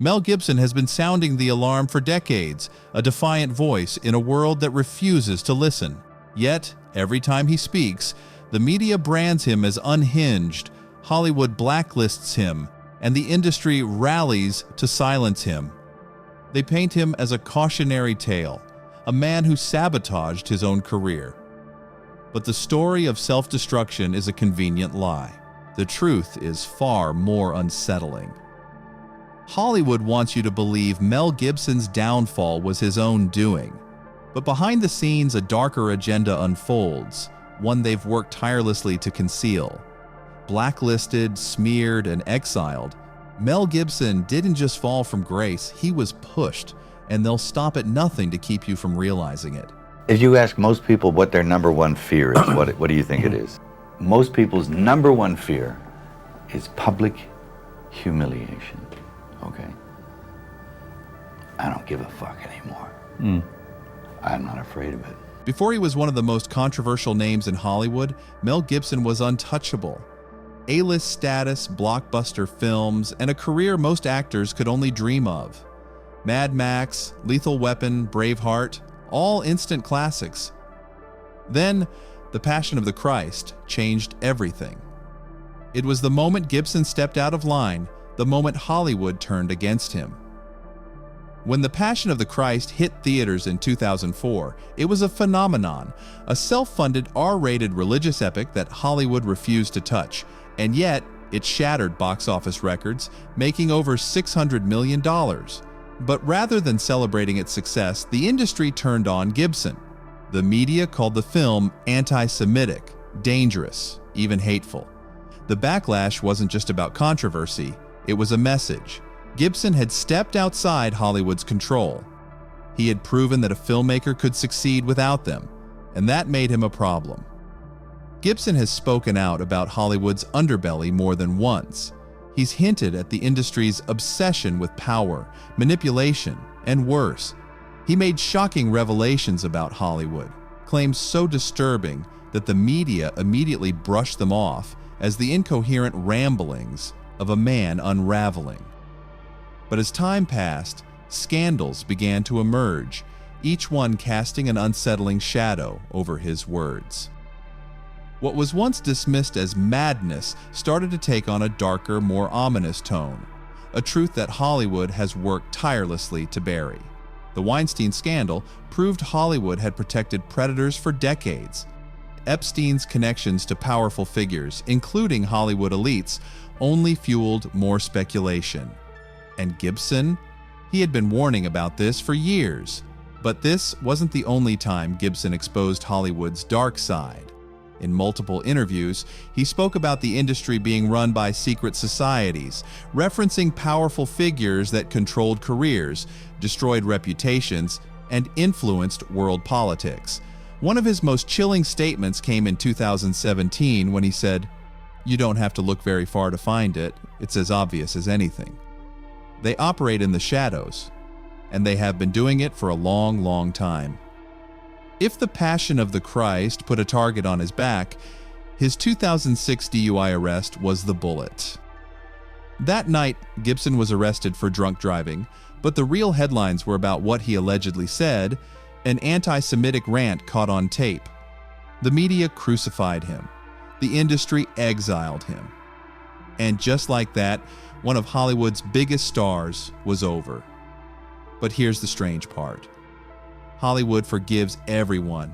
Mel Gibson has been sounding the alarm for decades, a defiant voice in a world that refuses to listen. Yet, every time he speaks, the media brands him as unhinged, Hollywood blacklists him, and the industry rallies to silence him. They paint him as a cautionary tale, a man who sabotaged his own career. But the story of self-destruction is a convenient lie. The truth is far more unsettling. Hollywood wants you to believe Mel Gibson's downfall was his own doing. But behind the scenes, a darker agenda unfolds, one they've worked tirelessly to conceal. Blacklisted, smeared, and exiled, Mel Gibson didn't just fall from grace, he was pushed, and they'll stop at nothing to keep you from realizing it. If you ask most people what their number one fear is, what do you think it is? Most people's number one fear is public humiliation, okay? I don't give a fuck anymore. I'm not afraid of it. Before he was one of the most controversial names in Hollywood, Mel Gibson was untouchable. A-list status, blockbuster films, and a career most actors could only dream of. Mad Max, Lethal Weapon, Braveheart, all instant classics. Then, The Passion of the Christ changed everything. It was the moment Gibson stepped out of line, the moment Hollywood turned against him. When The Passion of the Christ hit theaters in 2004, it was a phenomenon, a self-funded R-rated religious epic that Hollywood refused to touch, and yet it shattered box office records, making over $600 million. But rather than celebrating its success, the industry turned on Gibson. The media called the film anti-Semitic, dangerous, even hateful. The backlash wasn't just about controversy, it was a message. Gibson had stepped outside Hollywood's control. He had proven that a filmmaker could succeed without them, and that made him a problem. Gibson has spoken out about Hollywood's underbelly more than once. He's hinted at the industry's obsession with power, manipulation, and worse. He made shocking revelations about Hollywood, claims so disturbing that the media immediately brushed them off as the incoherent ramblings of a man unraveling. But as time passed, scandals began to emerge, each one casting an unsettling shadow over his words. What was once dismissed as madness started to take on a darker, more ominous tone, a truth that Hollywood has worked tirelessly to bury. The Weinstein scandal proved Hollywood had protected predators for decades. Epstein's connections to powerful figures, including Hollywood elites, only fueled more speculation. And Gibson? He had been warning about this for years. But this wasn't the only time Gibson exposed Hollywood's dark side. In multiple interviews, he spoke about the industry being run by secret societies, referencing powerful figures that controlled careers, destroyed reputations, and influenced world politics. One of his most chilling statements came in 2017 when he said, "You don't have to look very far to find it. It's as obvious as anything." They operate in the shadows, and they have been doing it for a long, long time. If The Passion of the Christ put a target on his back, his 2006 DUI arrest was the bullet. That night, Gibson was arrested for drunk driving, but the real headlines were about what he allegedly said, an anti-Semitic rant caught on tape. The media crucified him. The industry exiled him. And just like that, one of Hollywood's biggest stars was over. But here's the strange part. Hollywood forgives everyone.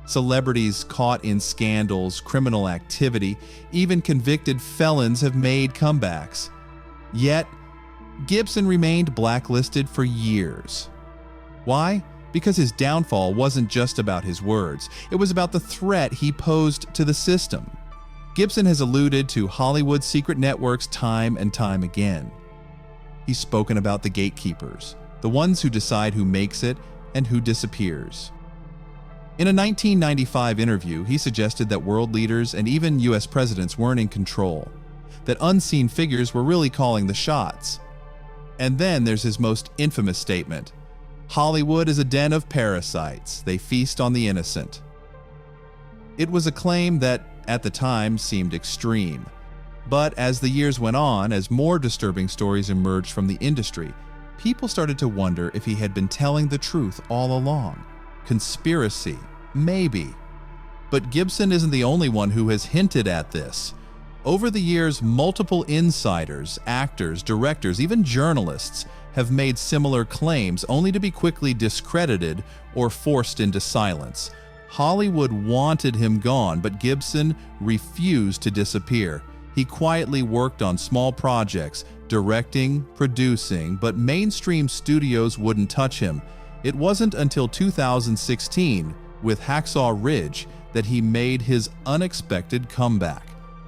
Celebrities caught in scandals, criminal activity, even convicted felons have made comebacks. Yet, Gibson remained blacklisted for years. Why? Because his downfall wasn't just about his words. It was about the threat he posed to the system. Gibson has alluded to Hollywood's secret networks time and time again. He's spoken about the gatekeepers, the ones who decide who makes it and who disappears. In a 1995 interview, he suggested that world leaders and even US presidents weren't in control, that unseen figures were really calling the shots. And then there's his most infamous statement, "Hollywood is a den of parasites. They feast on the innocent." It was a claim that, at the time, seemed extreme. But as the years went on, as more disturbing stories emerged from the industry, People started to wonder if he had been telling the truth all along. Conspiracy, maybe. But Gibson isn't the only one who has hinted at this. Over the years, multiple insiders, actors, directors, even journalists have made similar claims only to be quickly discredited or forced into silence. Hollywood wanted him gone, but Gibson refused to disappear. He quietly worked on small projects, directing, producing, but mainstream studios wouldn't touch him. It wasn't until 2016, with Hacksaw Ridge, that he made his unexpected comeback.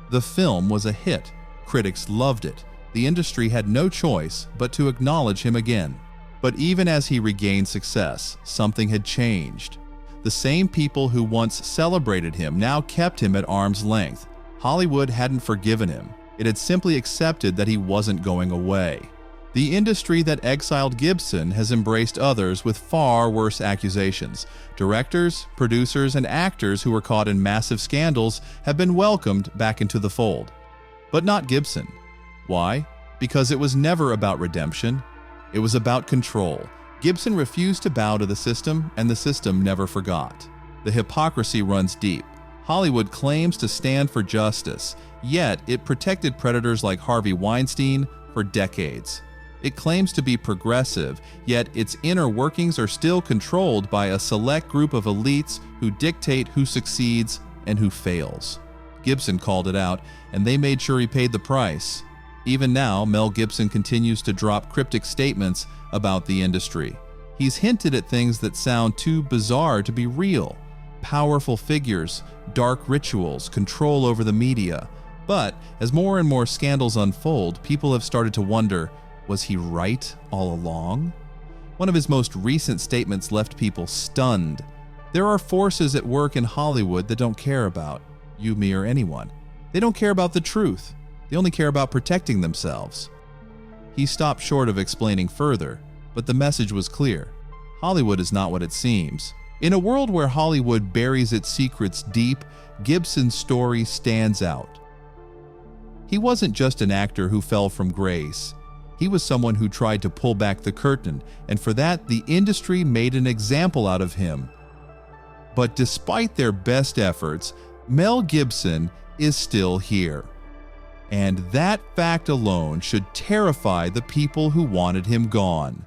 The film was a hit. Critics loved it. The industry had no choice but to acknowledge him again. But even as he regained success, something had changed. The same people who once celebrated him now kept him at arm's length. Hollywood hadn't forgiven him. It had simply accepted that he wasn't going away. The industry that exiled Gibson has embraced others with far worse accusations. Directors, producers, and actors who were caught in massive scandals have been welcomed back into the fold. But not Gibson. Why? Because it was never about redemption. It was about control. Gibson refused to bow to the system, and the system never forgot. The hypocrisy runs deep. Hollywood claims to stand for justice, yet it protected predators like Harvey Weinstein for decades. It claims to be progressive, yet its inner workings are still controlled by a select group of elites who dictate who succeeds and who fails. Gibson called it out, and they made sure he paid the price. Even now, Mel Gibson continues to drop cryptic statements about the industry. He's hinted at things that sound too bizarre to be real. Powerful figures, dark rituals, control over the media. But as more and more scandals unfold, people have started to wonder, was he right all along? One of his most recent statements left people stunned. There are forces at work in Hollywood that don't care about you, me, or anyone. They don't care about the truth. They only care about protecting themselves. He stopped short of explaining further, but the message was clear. Hollywood is not what it seems. In a world where Hollywood buries its secrets deep, Gibson's story stands out. He wasn't just an actor who fell from grace. He was someone who tried to pull back the curtain, and for that, the industry made an example out of him. But despite their best efforts, Mel Gibson is still here. And that fact alone should terrify the people who wanted him gone.